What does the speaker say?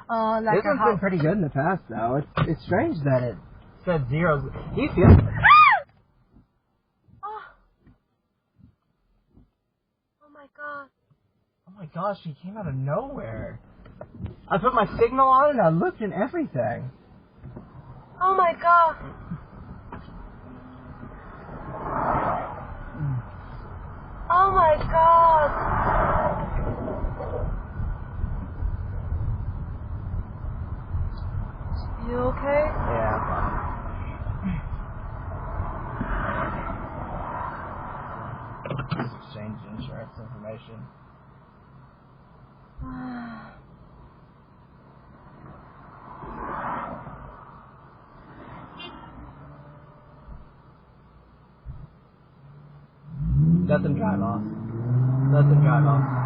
Like this one's been pretty good in the past, though. It's strange that it said zeros. Do you feel? Oh my god. Oh my gosh, he came out of nowhere. I put my signal on and I looked and everything. Oh my god. Oh my god. You okay? Yeah, I'm fine. Just exchange insurance information. Let them drive off. Let them drive off.